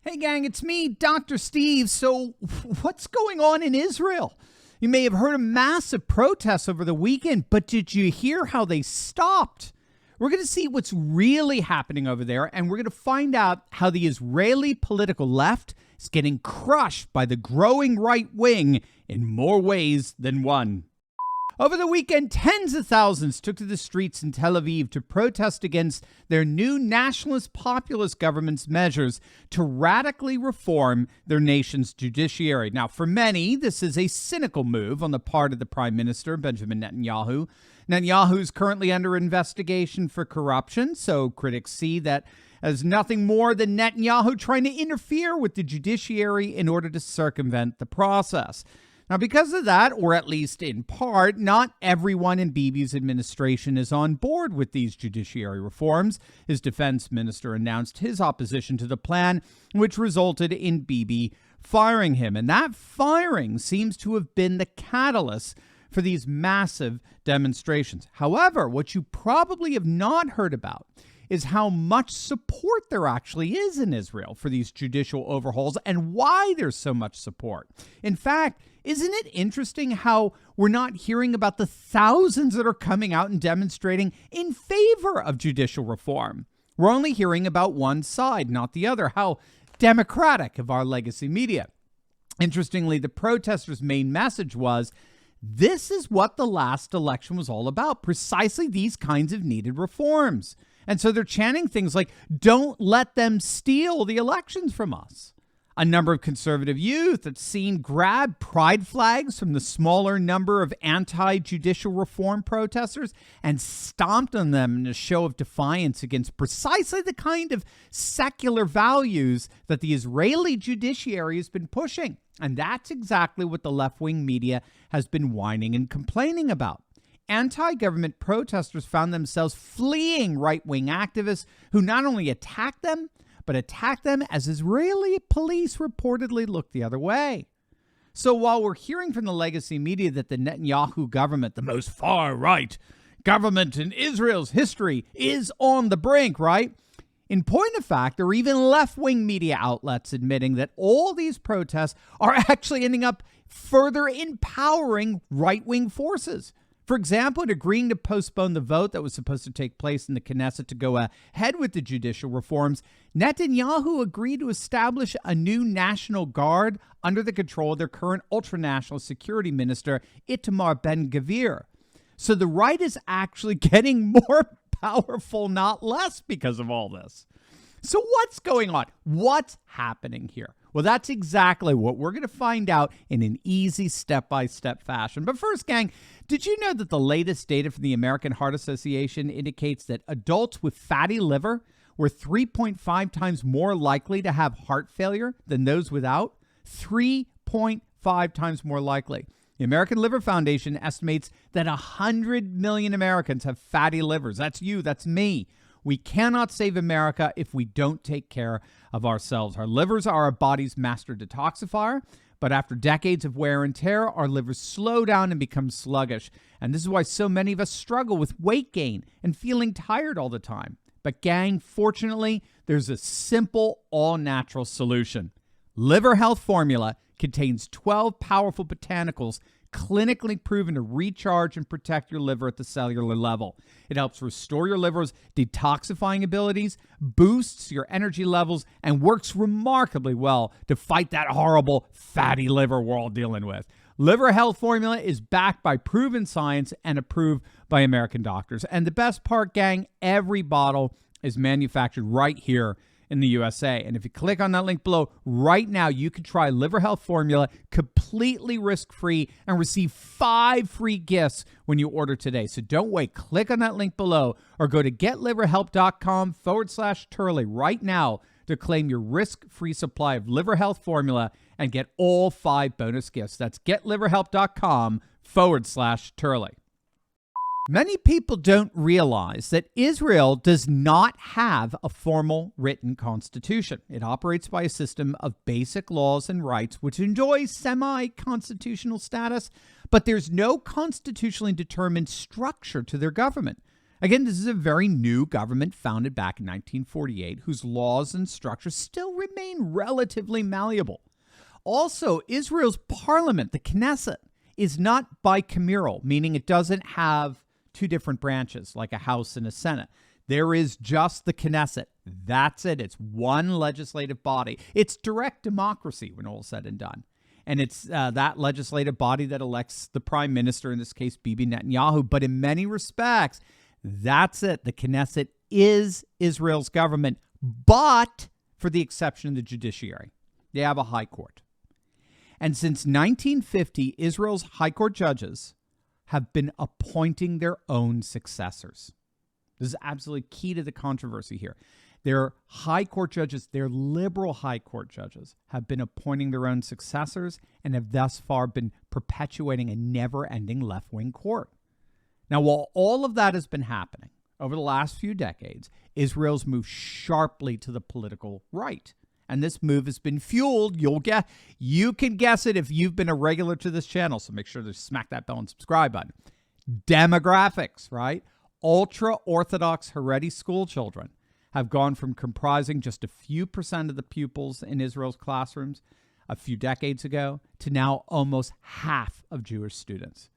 Hey gang, it's me, Dr. Steve. So what's going on in Israel? You may have heard of massive protests over the weekend, but did you hear how they stopped? We're going to see what's really happening over there, and we're going to find out how the Israeli political left is getting crushed by the growing right wing in more ways than one. Over the weekend, tens of thousands took to the streets in Tel Aviv to protest against their new nationalist populist government's measures to radically reform their nation's judiciary. Now, for many, this is a cynical move on the part of the Prime Minister, Benjamin Netanyahu. Netanyahu is currently under investigation for corruption, so critics see that as nothing more than Netanyahu trying to interfere with the judiciary in order to circumvent the process. Now, because of that, or at least in part, not everyone in Bibi's administration is on board with these judiciary reforms. His defense minister announced his opposition to the plan, which resulted in Bibi firing him. And that firing seems to have been the catalyst for these massive demonstrations. However, what you probably have not heard about is how much support there actually is in Israel for these judicial overhauls and why there's so much support. In fact, isn't it interesting how we're not hearing about the thousands that are coming out and demonstrating in favor of judicial reform? We're only hearing about one side, not the other. How democratic of our legacy media. Interestingly, the protesters' main message was, this is what the last election was all about, precisely these kinds of needed reforms. And so they're chanting things like, don't let them steal the elections from us. A number of conservative youth that's seen grab pride flags from the smaller number of anti-judicial reform protesters and stomped on them in a show of defiance against precisely the kind of secular values that the Israeli judiciary has been pushing. And that's exactly what the left-wing media has been whining and complaining about. Anti-government protesters found themselves fleeing right-wing activists who not only attacked them, but attacked them as Israeli police reportedly looked the other way. So while we're hearing from the legacy media that the Netanyahu government, the most far-right government in Israel's history, is on the brink, right? In point of fact, there are even left-wing media outlets admitting that all these protests are actually ending up further empowering right-wing forces. For example, in agreeing to postpone the vote that was supposed to take place in the Knesset to go ahead with the judicial reforms, Netanyahu agreed to establish a new National Guard under the control of their current ultranational security minister, Itamar Ben-Gvir. So the right is actually getting more powerful, not less, because of all this. So what's going on? What's happening here? Well, that's exactly what we're going to find out in an easy step-by-step fashion. But first, gang, did you know that the latest data from the American Heart Association indicates that adults with fatty liver were 3.5 times more likely to have heart failure than those without? 3.5 times more likely. The American Liver Foundation estimates that 100 million Americans have fatty livers. That's you, that's me. We cannot save America if we don't take care of ourselves. Our livers are our body's master detoxifier, but after decades of wear and tear, our livers slow down and become sluggish. And this is why so many of us struggle with weight gain and feeling tired all the time. But gang, fortunately, there's a simple, all-natural solution. Liver Health Formula contains 12 powerful botanicals clinically proven to recharge and protect your liver at the cellular level. It helps restore your liver's detoxifying abilities, boosts your energy levels, and works remarkably well to fight that horrible fatty liver we're all dealing with. Liver Health Formula is backed by proven science and approved by American doctors. And the best part, gang, every bottle is manufactured right here in the USA. And if you click on that link below right now, you can try Liver Health Formula completely risk-free and receive 5 free gifts when you order today. So don't wait. Click on that link below or go to getliverhelp.com/Turley right now to claim your risk-free supply of Liver Health Formula and get all 5 bonus gifts. That's getliverhelp.com/Turley. Many people don't realize that Israel does not have a formal written constitution. It operates by a system of basic laws and rights, which enjoys semi-constitutional status, but there's no constitutionally determined structure to their government. Again, this is a very new government founded back in 1948 whose laws and structures still remain relatively malleable. Also, Israel's parliament, the Knesset, is not bicameral, meaning it doesn't have two different branches like a House and a Senate. There is just the Knesset. That's it. It's one legislative body. It's direct democracy when all is said and done. And it's that legislative body that elects the prime minister, in this case, Bibi Netanyahu. But in many respects, that's it. The Knesset is Israel's government, but for the exception of the judiciary. They have a high court. And since 1950, Israel's high court judges have been appointing their own successors. This is absolutely key to the controversy here. Their high court judges, their liberal high court judges, have been appointing their own successors and have thus far been perpetuating a never-ending left-wing court. Now, while all of that has been happening over the last few decades, Israel's moved sharply to the political right. And this move has been fueled. You can guess it if you've been a regular to this channel. So make sure to smack that bell and subscribe button. Demographics, right? Ultra-Orthodox Haredi school children have gone from comprising just a few percent of the pupils in Israel's classrooms a few decades ago to now almost half of Jewish students.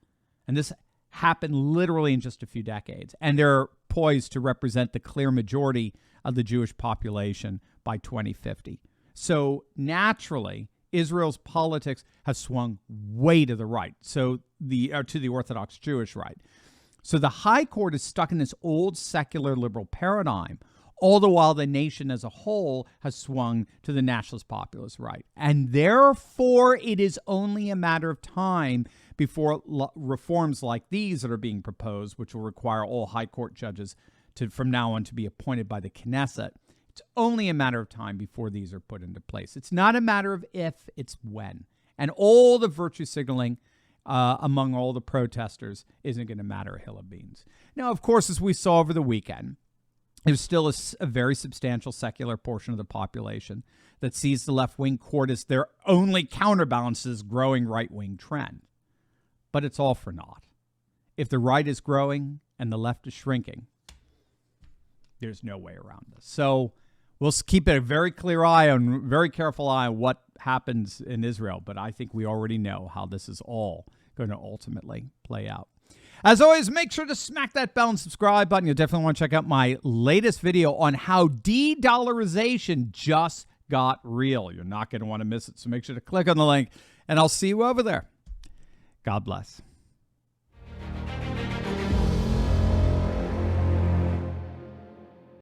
And this happened literally in just a few decades. And they're poised to represent the clear majority of the Jewish population by 2050. So naturally, Israel's politics has swung way to the right, to the Orthodox Jewish right. So the high court is stuck in this old secular liberal paradigm, all the while the nation as a whole has swung to the nationalist populist right. And therefore, it is only a matter of time before reforms like these that are being proposed, which will require all high court judges from now on to be appointed by the Knesset. It's only a matter of time before these are put into place. It's not a matter of if, it's when. And all the virtue signaling among all the protesters isn't going to matter a hill of beans. Now, of course, as we saw over the weekend, there's still a very substantial secular portion of the population that sees the left-wing court as their only counterbalance to this growing right-wing trend. But it's all for naught. If the right is growing and the left is shrinking, there's no way around this. So we'll keep a very careful eye on what happens in Israel. But I think we already know how this is all going to ultimately play out. As always, make sure to smack that bell and subscribe button. You'll definitely want to check out my latest video on how de-dollarization just got real. You're not going to want to miss it. So make sure to click on the link, and I'll see you over there. God bless.